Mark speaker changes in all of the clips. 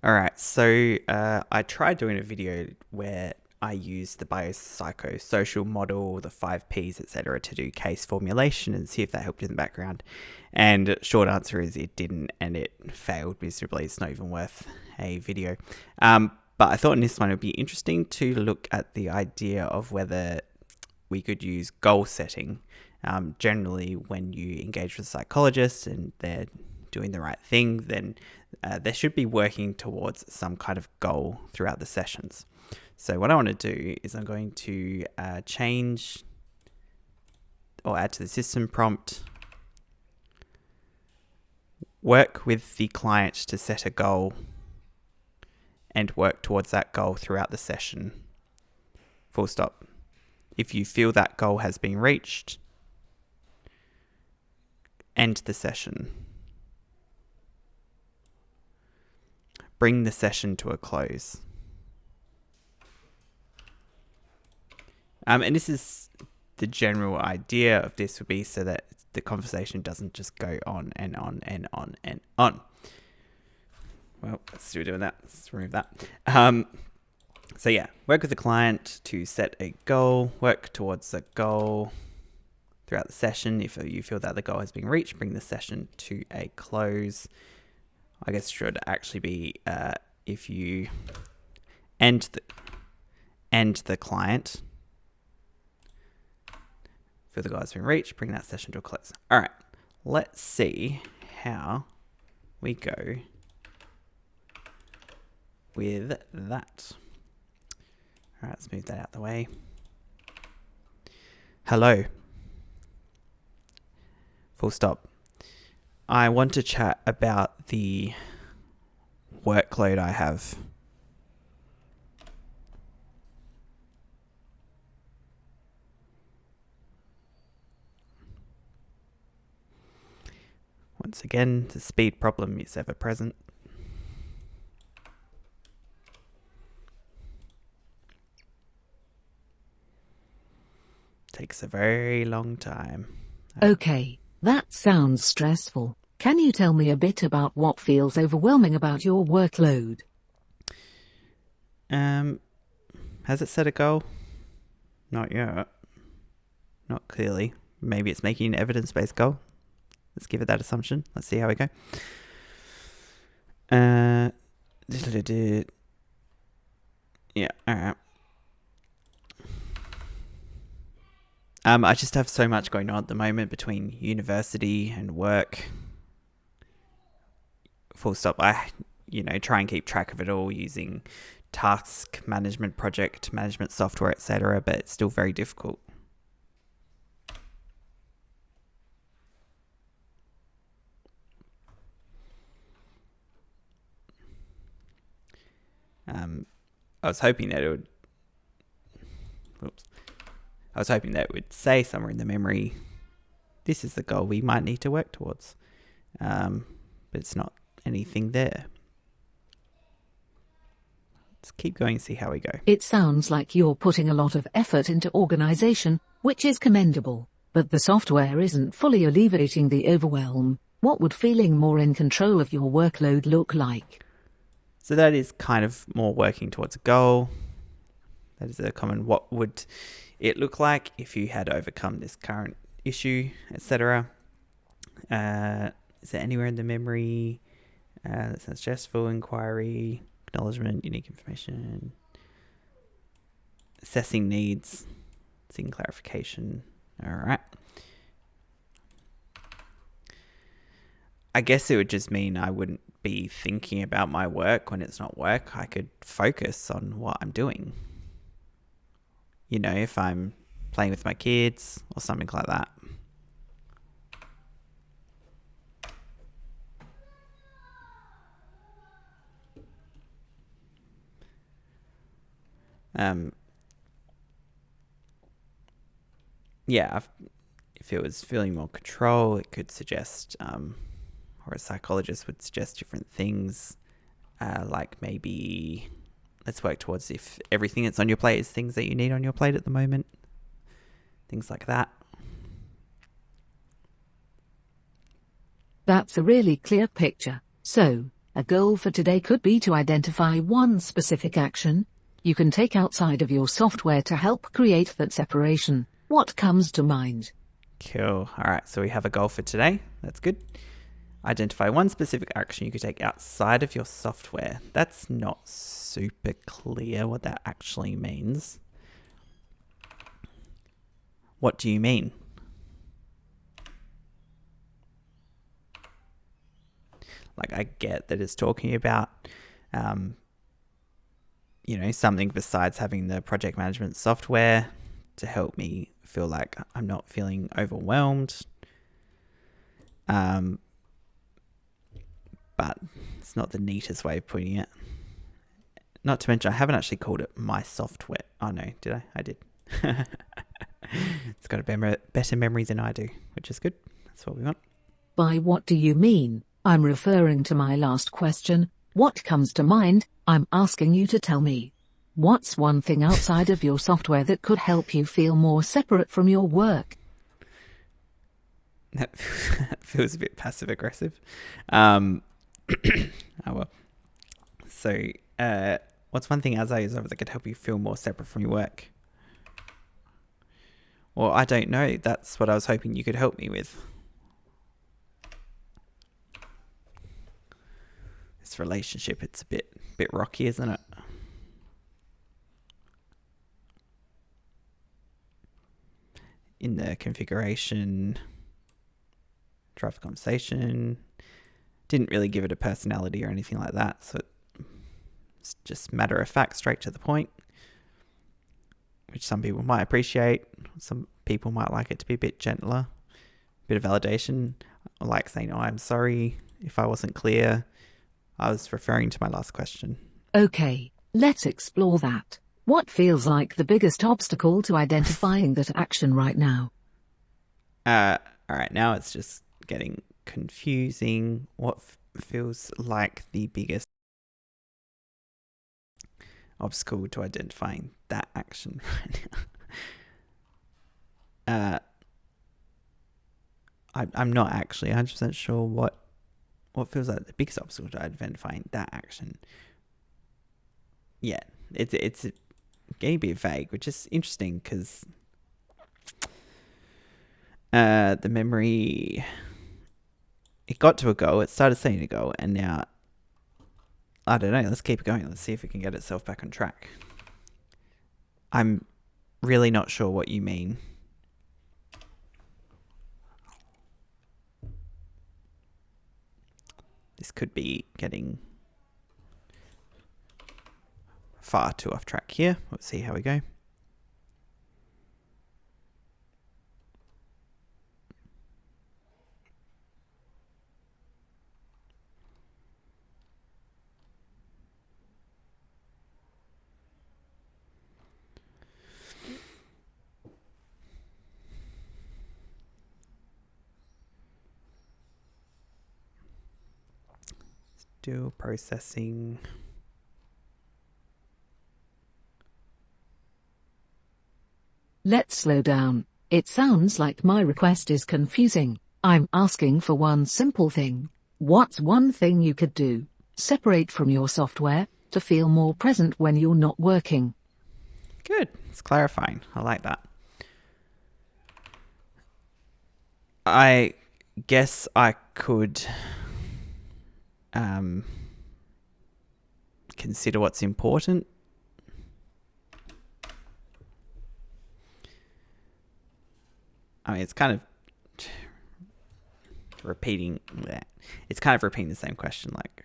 Speaker 1: All right, so I tried doing a video where I used the biopsychosocial model, the 5 Ps, etc., to do case formulation and see if that helped in the background. And short answer is it didn't, and it failed miserably. It's not even worth a video. But I thought in this one it would be interesting to look at the idea of whether we could use goal setting. Generally, when you engage with a psychologist and they're doing the right thing, then they should be working towards some kind of goal throughout the sessions. So what I want to do is I'm going to change or add to the system prompt, work with the client to set a goal and work towards that goal throughout the session. Full stop. If you feel that goal has been reached, end the session. Bring the session to a close. And this is the general idea of this would be so that the conversation doesn't just go on and on and on and on. Well, let's still doing that. Let's remove that. So yeah, work with the client to set a goal, work towards the goal throughout the session. If you feel that the goal has been reached, bring the session to a close. I guess it should actually be if you end the client, feel the goal has been reached, bring that session to a close. All right, let's see how we go with that. All right, let's move that out the way. Hello. Full stop. I want to chat about the workload I have. Once again, the speed problem is ever present. Takes a very long time.
Speaker 2: Okay, that sounds stressful. Can you tell me a bit about what feels overwhelming about your workload?
Speaker 1: Has it set a goal? Not yet. Not clearly. Maybe it's making an evidence-based goal. Let's give it that assumption. Let's see how we go. Yeah, all right. I just have so much going on at the moment between university and work. Full stop. I, try and keep track of it all using task management, project management software, etc. But it's still very difficult. I was hoping that it would. I was hoping that it would say somewhere in the memory, this is the goal we might need to work towards. But it's not anything there. Let's keep going and see how we go.
Speaker 2: It sounds like you're putting a lot of effort into organization, which is commendable, but the software isn't fully alleviating the overwhelm. What would feeling more in control of your workload look like?
Speaker 1: So that is kind of more working towards a goal. That is a common, what would it look like if you had overcome this current issue, etc. Is there anywhere in the memory that says stressful, inquiry, acknowledgement, unique information, assessing needs, seeking clarification? All right. I guess it would just mean I wouldn't be thinking about my work when it's not work. I could focus on what I'm doing. If I'm playing with my kids or something like that. If it was feeling more control, it could suggest, or a psychologist would suggest different things, like maybe let's work towards if everything that's on your plate is things that you need on your plate at the moment. Things like that.
Speaker 2: That's a really clear picture. So, A goal for today could be to identify one specific action you can take outside of your software to help create that separation. What comes to mind?
Speaker 1: Cool. All right, so we have a goal for today. That's good. Identify one specific action you could take outside of your software. That's not super clear what that actually means. What do you mean? Like, I get that it's talking about, something besides having the project management software to help me feel like I'm not feeling overwhelmed. But it's not the neatest way of putting it. Not to mention, I haven't actually called it my software. Oh no, did I? I did. It's got a better memory than I do, which is good. That's what we want.
Speaker 2: By what do you mean? I'm referring to my last question. What comes to mind? I'm asking you to tell me. What's one thing outside of your software that could help you feel more separate from your work?
Speaker 1: That feels a bit passive aggressive. Oh well. So, what's one thing outside your software that could help you feel more separate from your work? Well, I don't know. That's what I was hoping you could help me with. This relationship, it's a bit rocky, isn't it? In the configuration, drive the conversation, didn't really give it a personality or anything like that, so it's just matter of fact, straight to the point, which some people might appreciate. Some people might like it to be a bit gentler, a bit of validation, like saying, "Oh, I'm sorry if I wasn't clear. I was referring to my last question."
Speaker 2: Okay, let's explore that. What feels like the biggest obstacle to identifying that action right now?
Speaker 1: All right, now it's just getting confusing. What feels like the biggest obstacle to identifying that action right now? I'm not actually 100% sure what feels like the biggest obstacle to identifying that action. Yeah, it's getting a bit vague, which is interesting because the memory, it got to a goal, it started saying a goal, and now, I don't know, let's keep it going. Let's see if it can get itself back on track. I'm really not sure what you mean. This could be getting far too off track here. Let's see how we go. Still processing.
Speaker 2: Let's slow down. It sounds like my request is confusing. I'm asking for one simple thing. What's one thing you could do, separate from your software, to feel more present when you're not working?
Speaker 1: Good. It's clarifying. I like that. I guess I could consider what's important. I mean, it's kind of repeating that. It's kind of repeating the same question like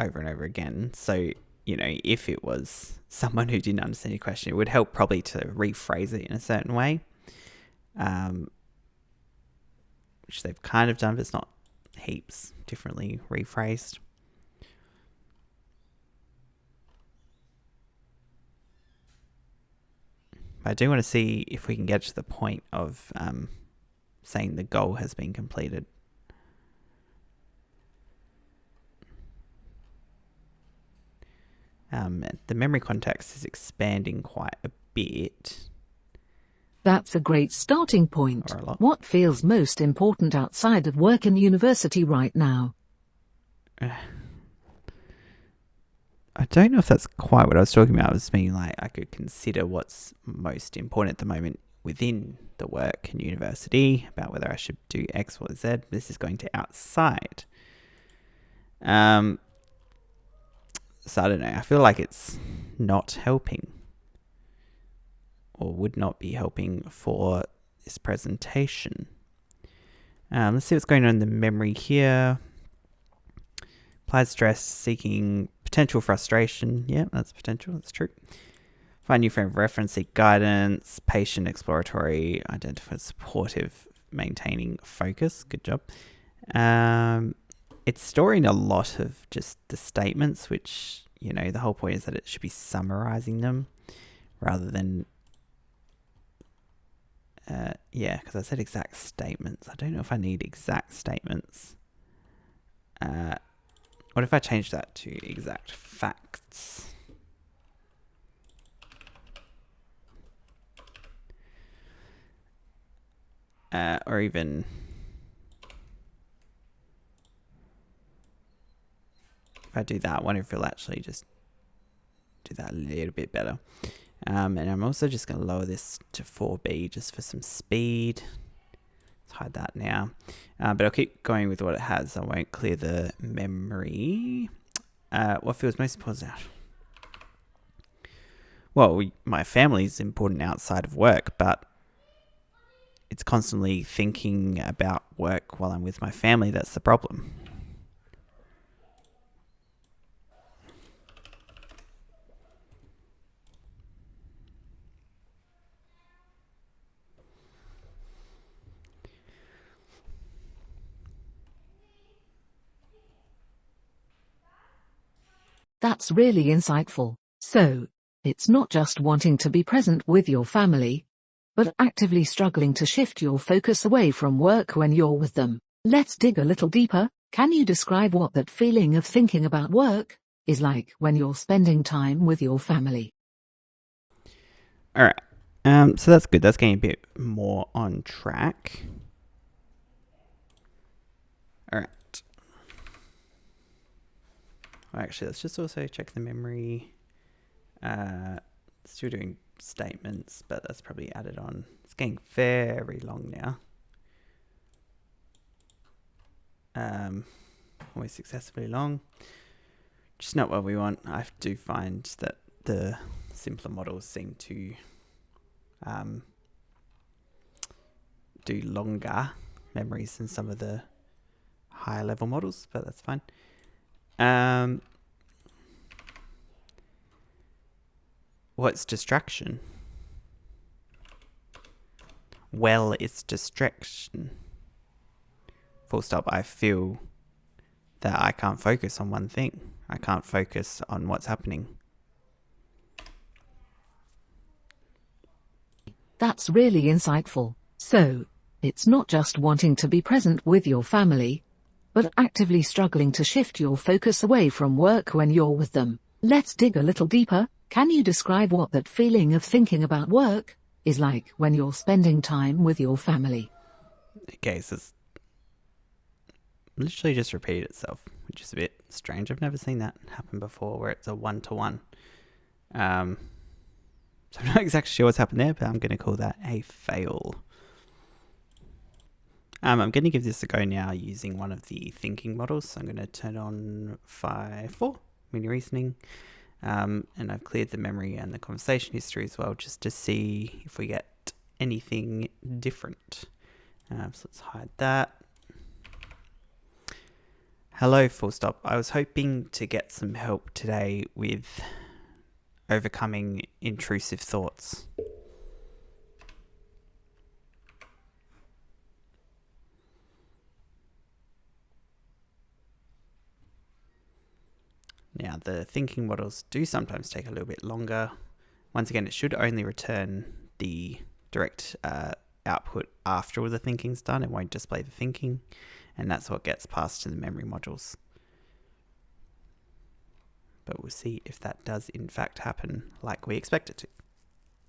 Speaker 1: over and over again. So, if it was someone who didn't understand your question, it would help probably to rephrase it in a certain way, which they've kind of done, but it's not heaps differently rephrased. I do want to see if we can get to the point of saying the goal has been completed. The memory context is expanding quite a bit.
Speaker 2: That's a great starting point.
Speaker 1: Or a lot.
Speaker 2: What feels most important outside of work and university right now?
Speaker 1: don't know if that's quite what I was talking about. I was meaning like I could consider what's most important at the moment within the work and university about whether I should do X or Z. This is going to outside. So I don't know. I feel like it's not helping or would not be helping for this presentation. Let's see what's going on in the memory here. Applied stress, seeking potential frustration. Yeah, that's potential. That's true. Find new frame of reference, seek guidance, patient, exploratory, identify, supportive, maintaining focus. Good job. It's storing a lot of just the statements, which, you know, the whole point is that it should be summarizing them rather than, yeah, because I said exact statements. I don't know if I need exact statements. What if I change that to exact facts? Or even if I do that, I wonder if it'll actually just do that a little bit better. And I'm also just going to lower this to 4B just for some speed. Let's hide that now. But I'll keep going with what it has. I won't clear the memory. What feels most important? Well, my family is important outside of work, but it's constantly thinking about work while I'm with my family. That's the problem.
Speaker 2: That's really insightful. So, it's not just wanting to be present with your family, but actively struggling to shift your focus away from work when you're with them. Let's dig a little deeper. Can you describe what that feeling of thinking about work is like when you're spending time with your family?
Speaker 1: All right. So that's good. That's getting a bit more on track. All right. Actually, let's just also check the memory. Still doing statements, but that's probably added on. It's getting very long now. Always excessively long. Just not what we want. I do find that the simpler models seem to do longer memories than some of the higher level models, but that's fine. What's distraction? Well, it's distraction. Full stop. I feel that I can't focus on one thing. I can't focus on what's happening.
Speaker 2: That's really insightful. So, it's not just wanting to be present with your family, but actively struggling to shift your focus away from work when you're with them. Let's dig a little deeper. Can you describe what that feeling of thinking about work is like when you're spending time with your family?
Speaker 1: Okay, so it's literally just repeated itself, which is a bit strange. I've never seen that happen before where it's a one-to-one. So I'm not exactly sure what's happened there, but I'm going to call that a fail. I'm going to give this a go now using one of the thinking models. So I'm going to turn on 5.4, mini reasoning. And I've cleared the memory and the conversation history as well, just to see if we get anything different. So let's hide that. Hello, full stop. I was hoping to get some help today with overcoming intrusive thoughts. Now, the thinking models do sometimes take a little bit longer. Once again, it should only return the direct output after all the thinking's done. It won't display the thinking, and that's what gets passed to the memory modules. But we'll see if that does in fact happen like we expect it to.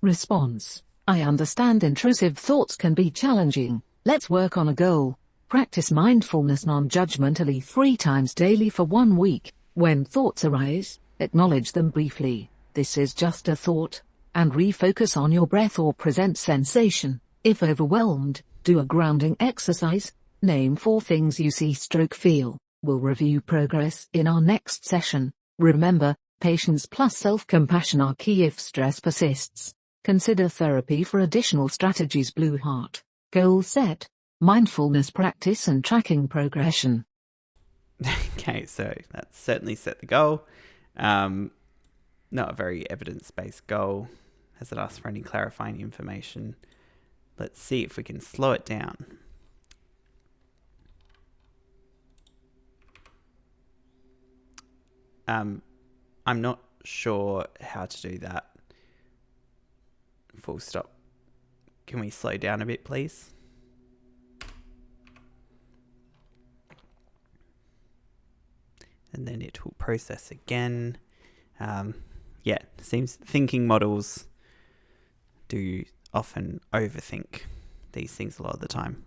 Speaker 2: Response: I understand intrusive thoughts can be challenging. Let's work on a goal. Practice mindfulness non-judgmentally 3 times daily for 1 week. When thoughts arise, Acknowledge them briefly. This is just a thought. And refocus on your breath or present sensation. If overwhelmed, do a grounding exercise. Name 4 things you see/feel. We'll review progress in our next session. Remember, patience plus self-compassion are key if stress persists. Consider therapy for additional strategies. Blue Heart. Goal set. Mindfulness practice and tracking progression.
Speaker 1: Okay, so that's certainly set the goal. Not a very evidence-based goal. Has it asked for any clarifying information? Let's see if we can slow it down. I'm not sure how to do that. Full stop. Can we slow down a bit, please? And then it will process again. Yeah, seems thinking models do often overthink these things a lot of the time,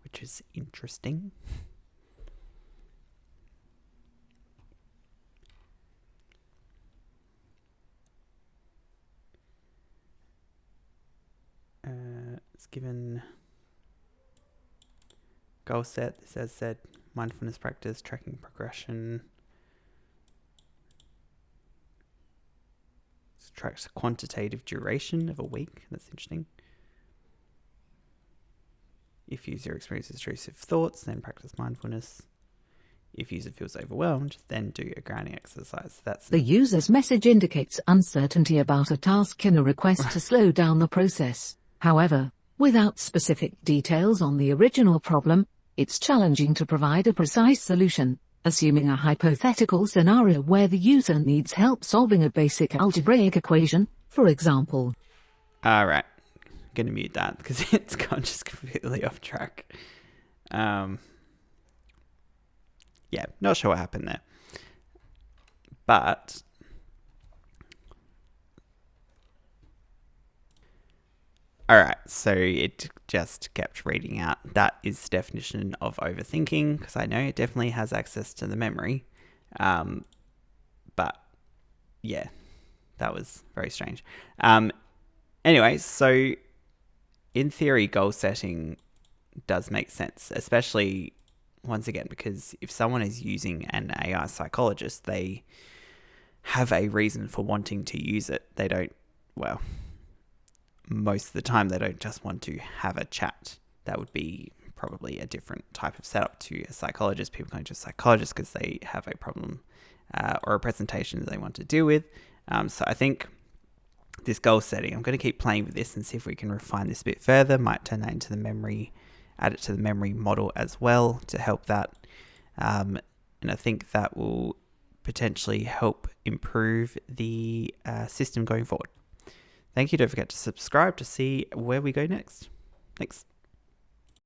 Speaker 1: which is interesting. It's given goal set. This has said mindfulness practice, tracking progression. It tracks quantitative duration of a week. That's interesting. If user experiences intrusive thoughts, then practice mindfulness. If user feels overwhelmed, then do a grounding exercise. That's
Speaker 2: the user's message indicates uncertainty about a task and a request to slow down the process. However, without specific details on the original problem, it's challenging to provide a precise solution. Assuming a hypothetical scenario where the user needs help solving a basic algebraic equation, for example.
Speaker 1: Alright, gonna mute that because it's gone just completely off track. Yeah, not sure what happened there. But alright, so it just kept reading out. That is definition of overthinking, because I know it definitely has access to the memory. But yeah, that was very strange. Anyway, so in theory, goal setting does make sense, especially once again, because if someone is using an AI psychologist, they have a reason for wanting to use it. They don't, well, most of the time they don't just want to have a chat. That would be probably a different type of setup to a psychologist. People going to a psychologist because they have a problem or a presentation that they want to deal with. So I think this goal setting, I'm going to keep playing with this and see if we can refine this a bit further. Might turn that into the memory, add it to the memory model as well to help that. And I think that will potentially help improve the system going forward. Thank you. Don't forget to subscribe to see where we go next. Thanks.